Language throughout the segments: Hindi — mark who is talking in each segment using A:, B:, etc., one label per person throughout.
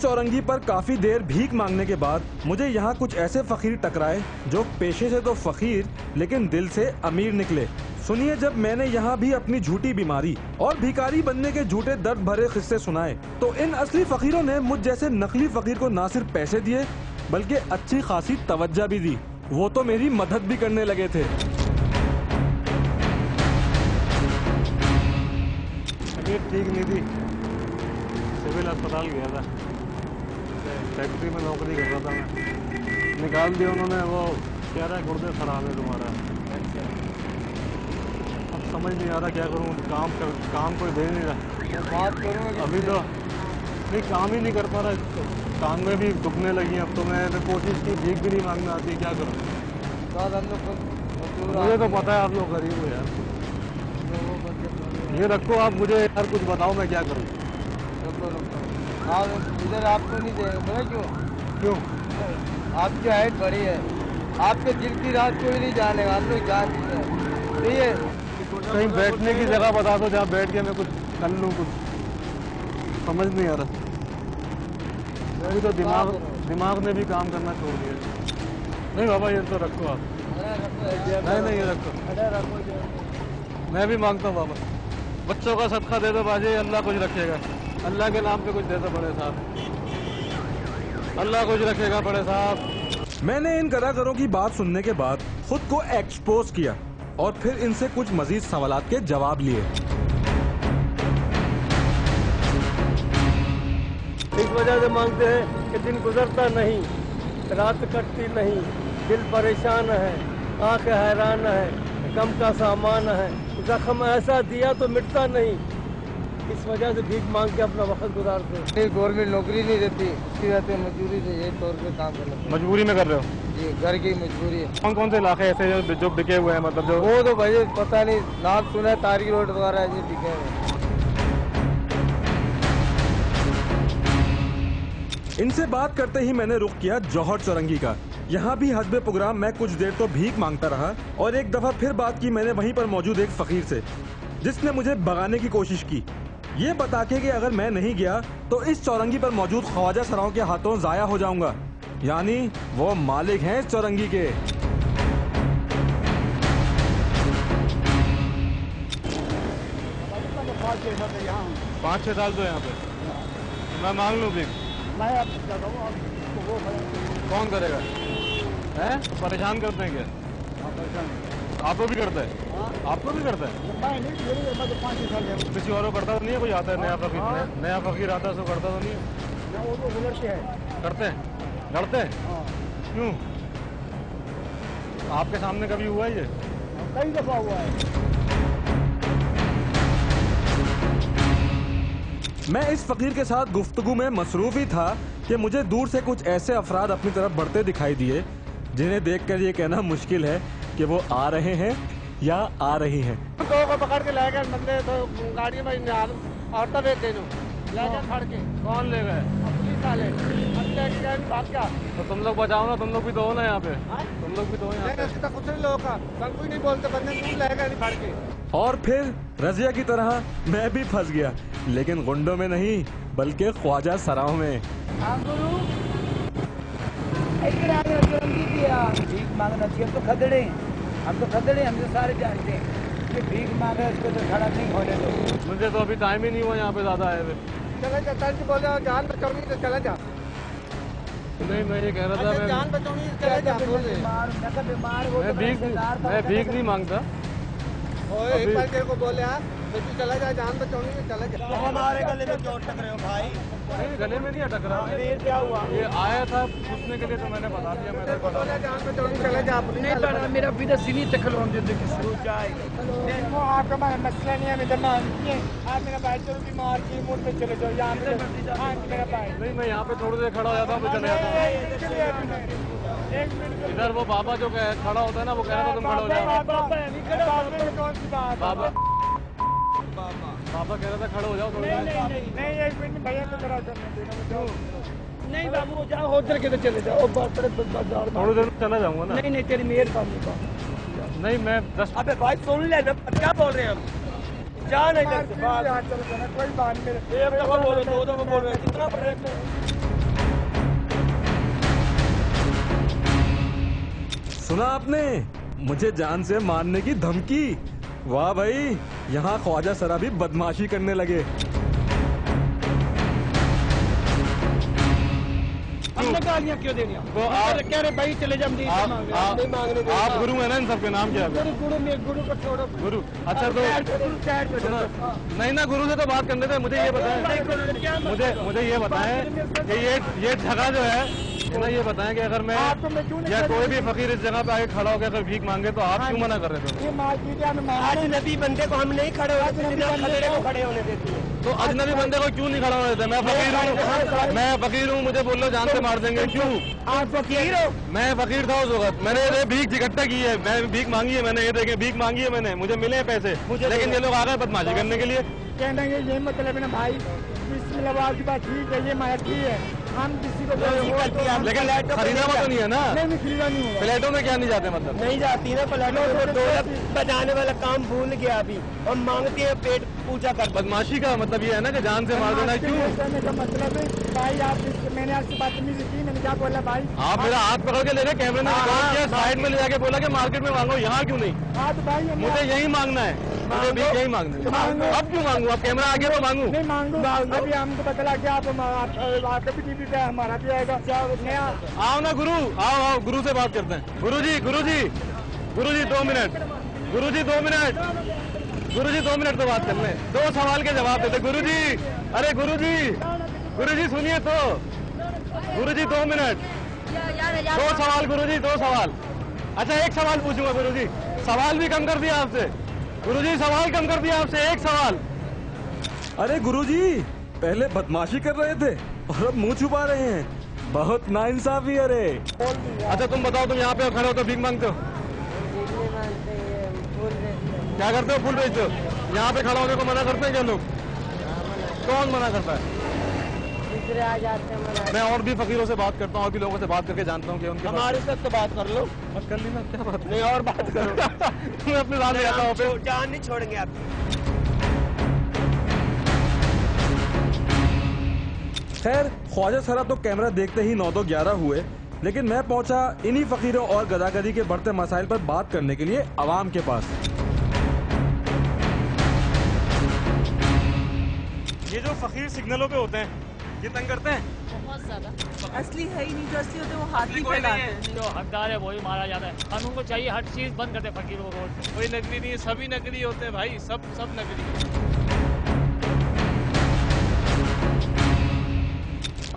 A: चौरंगी पर काफी देर भीख मांगने के बाद मुझे यहाँ कुछ ऐसे फकीर टकराए जो पेशे से तो फकीर लेकिन दिल से अमीर निकले। सुनिए, जब मैंने यहाँ भी अपनी झूठी बीमारी और भिखारी बनने के झूठे दर्द भरे किस्से सुनाए तो इन असली फकीरों ने मुझ जैसे नकली फकीर को न सिर्फ पैसे दिए बल्कि अच्छी खासी तवज्जो भी दी। वो तो मेरी मदद भी करने लगे थे।
B: ठीक नहीं थी, सिविल अस्पताल गया था, फैक्ट्री में नौकरी कर रहा था मैं, निकाल दिया उन्होंने। वो कह रहा है गुर्दे खराब है तुम्हारा। अब समझ नहीं आ रहा क्या करूँ, काम कोई दे नहीं रहा। बात करूँ अभी तो नहीं, काम ही नहीं कर पा रहा, काम में भी दुखने लगी। अब तो मैंने कोशिश की, भीख भी नहीं मांगना आती, क्या करूँ। मुझे तो पता है आप लोग गरीब हो यार, ये रखो आप, मुझे यार कुछ बताओ मैं क्या करूँ।
C: इधर आपको नहीं देगा, पता क्यों? आपकी हाइट बड़ी है, आपके दिल की रात कोई नहीं जानेगा, हम लोग जान नहीं है।
B: कहीं बैठने की जगह बता दो जहाँ बैठ के मैं कुछ कर लूँ, कुछ समझ नहीं आ रहा। अभी तो दिमाग ने भी काम करना छोड़ दिया। नहीं बाबा, ये तो रखो आप। नहीं ये रखो, मैं भी मांगता हूँ बाबा, बच्चों का सदका दे दो बाजी, अल्लाह कुछ रखेगा। अल्लाह के नाम पे कुछ दे दो बड़े साहब, अल्लाह कुछ रखेगा बड़े साहब।
A: मैंने इन कारीगरों की बात सुनने के बाद खुद को एक्सपोज किया और फिर इनसे कुछ मजीद सवालात के जवाब लिए।
D: इस वजह से मांगते हैं कि दिन गुजरता नहीं, रात कटती नहीं, दिल परेशान है, आंखें हैरान है, कम का सामान है, जख्म ऐसा दिया तो मिटता नहीं। इस वजह से भीख मांग के अपना वक्त गुजारते हैं।
C: गवर्नमेंट नौकरी नहीं देती, इसकी वजह से मजदूरी से यही तौर पे काम करना।
B: मजबूरी में कर रहे हो
C: जी, घर की मजबूरी है।
B: कौन कौन से इलाके ऐसे जो बिके हुए हैं, मतलब जो?
C: वो तो भाई पता नहीं, नाम सुना है तारी रोड वगैरह ऐसे बिके हुए।
A: इनसे बात करते ही मैंने रुख किया जौहर चौरंगी का। यहाँ भी हस्बे प्रोग्राम मैं कुछ देर तो भीख मांगता रहा और एक दफा फिर बात की मैंने वहीं पर मौजूद एक फकीर से, जिसने मुझे भगाने की कोशिश की, ये बता के कि अगर मैं नहीं गया तो इस चौरंगी पर मौजूद ख्वाजा सराओं के हाथों जाया हो जाऊंगा। यानी वो मालिक हैं इस चौरंगी के।
B: 5-6 साल तो यहाँ पे मैं मांग लूँ भीख, कौन करेगा? हैं? परेशान करते हैं क्या? आपको भी करता है? आपको भी करता है? किसी और को करता तो नहीं है? कोई आता है नया फकीर आता है, सो करता तो नहीं है? करते हैं, लड़ते हैं। क्यों? आपके सामने कभी हुआ है ये?
D: कई दफा हुआ है।
A: मैं इस फकीर के साथ गुफ्तगू में मसरूफ ही था कि मुझे दूर से कुछ ऐसे अफराद अपनी तरफ बढ़ते दिखाई दिए जिन्हें देखकर ये कहना मुश्किल है कि वो आ रहे हैं या आ रही हैं।
D: दो को पकड़ के ले गए बंदे, तो गाड़ी में और तब ले गए खड़ के।
B: कौन ले गए?
D: पुलिस वाले भाग गया।
B: तो तुम लोग बचाओ ना, तुम लोग भी तो हो ना यहाँ पे, तुम लोग भी तो हो यहाँ पे।
D: कुछ नहीं लोगों का कोई नहीं बोलते, बंदे दूर ले गए खड़ के।
A: और फिर रजिया की तरह मैं भी फंस गया, लेकिन गुंडों में नहीं बल्कि ख्वाजा सराओं में।
C: भीख मांगना चाहिए, हम तो खदड़े हम तो सारे जानते हैं कि भीख मांगे उसको तो खड़ा नहीं होने दो।
B: मुझे तो अभी टाइम ही नहीं हुआ यहाँ पे ज्यादा आए हुए।
D: चले जा, बोले जान बचानी तो चले जा।
B: नहीं, मैं ये कह रहा था,
D: जान बचानी चले जा।
B: मैं भीख नहीं मांगता।
D: एक बार तेरे को बोले तो तू चला जा, जान बचानी तो चले जा।
C: तो हमारे गले में क्यों अटक रहे हो भाई?
B: नहीं, गले में नहीं अटक रहा।
D: ये क्या हुआ?
B: ये आया था पूछने के लिए, तो मैंने बता दिया। मैंने
D: बोला जान बचानी चले जा।
C: नहीं पड़ा मेरा बिना सीनी तकलोन दे किसी
D: देखो, आपका मसला नहीं है, इधर आप मेरा भाई चलो बीमार की मूड पे चले जाओ यहाँ पे। मेरा भाई
B: नहीं, मैं यहाँ पे थोड़ी देर खड़ा हो जाता हूँ, चले जाता हूँ। इधर वो बाबा जो खड़ा होता है ना, वो कह रहा था तुम खड़े हो जाओ। बाबा कह रहा था खड़े हो जाओ थोड़ी देर।
D: नहीं, एक मिनट भैया को जरा
C: नहीं बाबू जाओ उधर के तो चले जाओ।
B: थोड़ी देर में चला जाऊंगा ना।
C: नहीं तेरी मेहरबानी।
B: नहीं, मैं 10।
C: अबे भाई सुन ले ना, क्या बोल रहे हैं हम? जान है कोई बात नहीं, एक दफा बोलो, दो दफा बोल रहे हैं, कितना
A: सुना आपने, मुझे जान से मारने की धमकी। वाह भाई, यहाँ ख्वाजा सरा भी बदमाशी करने लगे।
D: हमने गालियाँ क्यों देनी?
B: तो आप
D: कह रहे भाई चले जाओ, नहीं मांगने देंगे।
B: आप गुरु है ना, इन सबके नाम क्या है?
D: गुरु को छोड़ो।
B: गुरु, अच्छा तो नहीं ना, गुरु से तो बात करने थे। मुझे ये बताएं, मुझे ये बताएं कि ये जगह जो है ना, ये बताएं कि अगर मैं या कोई भी फकीर इस जगह पे आके खड़ा होकर अगर भीख मांगे तो आप क्यों मना कर रहे थे?
D: अजनबी बंदे को हम नहीं खड़े होने देते।
B: तो अजनबी बंदे को क्यों नहीं खड़ा होने देते? मैं फकीर हूँ, मुझे बोल लो जान से मार देंगे, क्यों?
D: आप फकीर हो?
B: मैं फकीर था उस वक्त, मैंने ये भीख इकट्ठा की है, मैं भीख मांगी है, मैंने ये देखे भीख मांगी है मैंने, मुझे मिले हैं पैसे, लेकिन ये लोग आ गए बदमाशी करने के लिए।
D: कहना ये मतलब है ना भाई, आपकी बात ठीक है, ये मारती है, हम किसी को
B: लेकिन खरीदा हुआ तो नहीं है ना?
D: नहीं खरीदा नहीं होगा।
B: फ्लैटों में क्या नहीं जाते मतलब?
D: नहीं जाती ना फ्लैटों में, ढोलक बजाने वाला काम भूल गया अभी, और मांगती है पेट पूजा कर।
B: बदमाशी का मतलब ये है ना कि जान से मार देना, क्यों?
D: करने का मतलब है भाई, आप मैंने आपसे बदतमीजी की, मैंने क्या बोला भाई?
B: आप मेरा हाथ पकड़ के ले गए, कैमरे ने रिकॉर्ड किया, साइड में ले जाके बोला कि मार्केट में मांगो, यहाँ क्यों नहीं?
D: हाँ तो भाई
B: मुझे यही मांगना है, मुझे भी यही मांगना है। अब क्यों मांगू? अब कैमरा आ गया तो मांगू?
D: नहीं मांगो, अभी हमको पता लग गया आप भी टीवी पे हमारा भी आएगा नया।
B: आओ ना गुरु, आओ गुरु से बात करते हैं। गुरु जी 2 मिनट, गुरु जी 2 मिनट तो बात कर लें, 2 सवाल के जवाब देते। गुरु जी, अरे गुरु जी सुनिए तो, गुरु जी 2 मिनट, 2 सवाल गुरु जी, 2 सवाल। अच्छा एक सवाल पूछूंगा गुरु जी, सवाल भी कम कर दिया आपसे गुरु जी, सवाल कम कर दिया आपसे, एक सवाल।
A: अरे गुरुजी, पहले बदमाशी कर रहे थे और अब मुंह छुपा रहे हैं, बहुत नाइंसाफी। अरे
B: अच्छा तुम बताओ, तुम यहाँ पे खड़े हो तो भीख मांगते हो? क्या करते हो? फूल बेचते हो? यहाँ पे खड़ा होने को मना करते हैं क्या लोग? कौन मना करता है?
E: दूसरे आ जाते हैं।
B: मैं और भी फकीरों से बात करता हूँ, और भी लोगों से बात करके जानता हूँ कि उनके
D: हमारे साथ तो बात कर लो,
B: बस कर ली ना, क्या बात
D: नहीं और बात करो।
B: मैं अपने साथ ले आता हूँ।
D: जान नहीं छोड़ेंगे आप।
A: खैर, ख्वाजा सरा तो कैमरा देखते ही 9 तो 11 हुए, लेकिन मैं पहुंचा इन्हीं फकीरों और गदागदी के बढ़ते मसाइल पर बात करने के लिए अवाम के पास।
B: ये जो फकीर सिग्नलों पे होते हैं, ये तंग करते हैं?
E: बहुत ज्यादा। असली है ही नहीं, जो असली होते हैं वो हाथ ही फैलाते हैं।
F: जो हकदार है वही मारा जाता है। कानून को चाहिए हर चीज बंद कर दे फकीरों को रोड पे। कोई नकली नहीं है, सभी नकली होते हैं भाई, सब नकली है।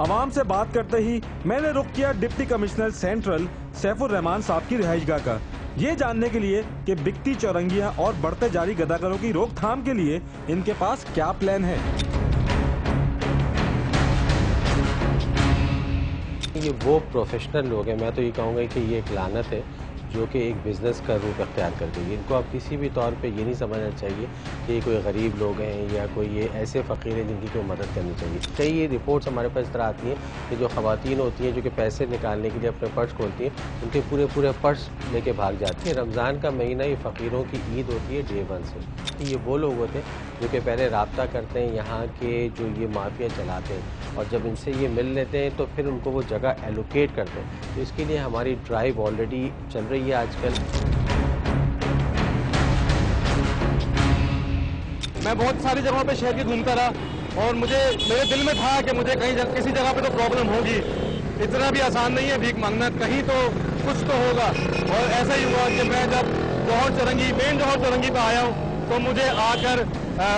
A: अवाम से बात करते ही मैंने रुख किया deputy commissioner central Saifur Rahman साहब की रिहाइशगाह का, ये जानने के लिए कि बिकती चौरंगियां और बढ़ते जारी गदागरों की रोकथाम के लिए इनके पास क्या प्लान है।
G: ये वो प्रोफेशनल लोग हैं, मैं तो ये कहूँगा कि ये एक लानत है जो कि एक बिज़नेस का रूप अख्तियार कर गई। इनको आप किसी भी तौर पे ये नहीं समझना चाहिए कि ये कोई गरीब लोग हैं या कोई ये ऐसे फ़कीर हैं जिनकी कोई मदद करनी चाहिए। कई ये रिपोर्ट्स हमारे पास इस तरह आती हैं कि जो ख़वातीन होती हैं जो कि पैसे निकालने के लिए अपने पर्स खोलती हैं, उनके पूरे पर्स लेके भाग जाती हैं। रमज़ान का महीना ये फ़कीरों की ईद होती है डे 1 से। ये वो लोग होते हैं जो कि पहले रब्ता करते हैं यहाँ के जो ये माफिया चलाते हैं, और जब इनसे ये मिल लेते हैं तो फिर उनको वो जगह एलोकेट करते हैं। तो इसके लिए हमारी ड्राइव ऑलरेडी चल रही है आजकल।
B: मैं बहुत सारी जगहों पे शहर की घूमता रहा और मेरे दिल में था कि मुझे किसी जगह पे तो प्रॉब्लम होगी। इतना भी आसान नहीं है भीख मांगना, कहीं तो कुछ तो होगा। और ऐसा ही हुआ कि मैं जब मेन जौहर चौरंगी पे आया हूँ तो मुझे आकर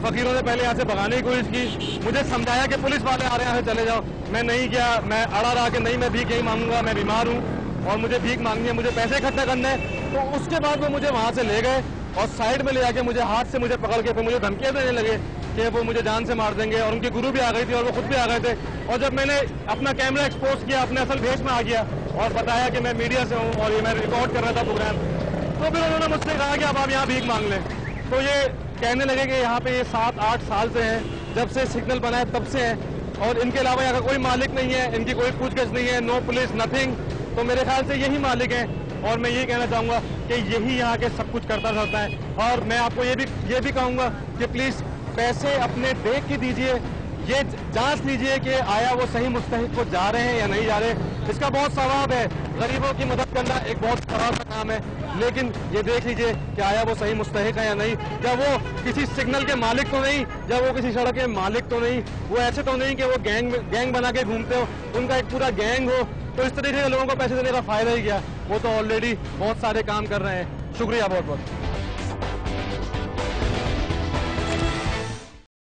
B: फकीरों ने पहले यहाँ से भगाने की कोशिश की। मुझे समझाया कि पुलिस वाले आ रहे हैं, यहाँ से चले जाओ। मैं नहीं गया, मैं अड़ा रहा कि नहीं मैं भीख यही मांगूंगा, मैं बीमार हूँ और मुझे भीख मांगनी है, मुझे पैसे इकट्ठा करने हैं। तो उसके बाद वो मुझे वहाँ से ले गए और साइड में ले जाके मुझे हाथ से मुझे पकड़ के फिर मुझे धमकियाँ देने लगे कि वो मुझे जान से मार देंगे। और उनकी गुरु भी आ गई थी और वो खुद भी आ गए थे। और जब मैंने अपना कैमरा एक्सपोज किया, अपने असल भेष में आ गया और बताया कि मैं मीडिया से हूँ और ये मैं रिकॉर्ड कर रहा था प्रोग्राम, तो फिर उन्होंने मुझसे कहा कि अब आप यहाँ भीख मांग लें। तो ये कहने लगे कि यहाँ पे ये 7-8 साल से हैं, जब से सिग्नल बना है तब से हैं और इनके अलावा यहाँ का कोई मालिक नहीं है, इनकी कोई पूछगछ नहीं है, नो पुलिस नथिंग। तो मेरे ख्याल से यही मालिक हैं और मैं ये कहना चाहूँगा कि यही यहाँ के सब कुछ करता रहता है। और मैं आपको ये भी कहूँगा कि प्लीज़ पैसे अपने देख के दीजिए, ये जांच लीजिए कि आया वो सही मुस्तहिक को जा रहे हैं या नहीं जा रहे। इसका बहुत सवाब है, गरीबों की मदद करना एक बहुत सवाब का काम है, लेकिन ये देख लीजिए कि आया वो सही मुस्तहिक है या नहीं। क्या वो किसी सिग्नल के मालिक तो नहीं, जब वो किसी सड़क के मालिक तो नहीं, वो ऐसे तो नहीं कि वो गैंग बना के घूमते हो, उनका एक पूरा गैंग हो, तो इस तरीके से लोगों को पैसे देने का फायदा ही क्या। वो तो ऑलरेडी बहुत सारे काम कर रहे हैं। शुक्रिया बहुत बहुत।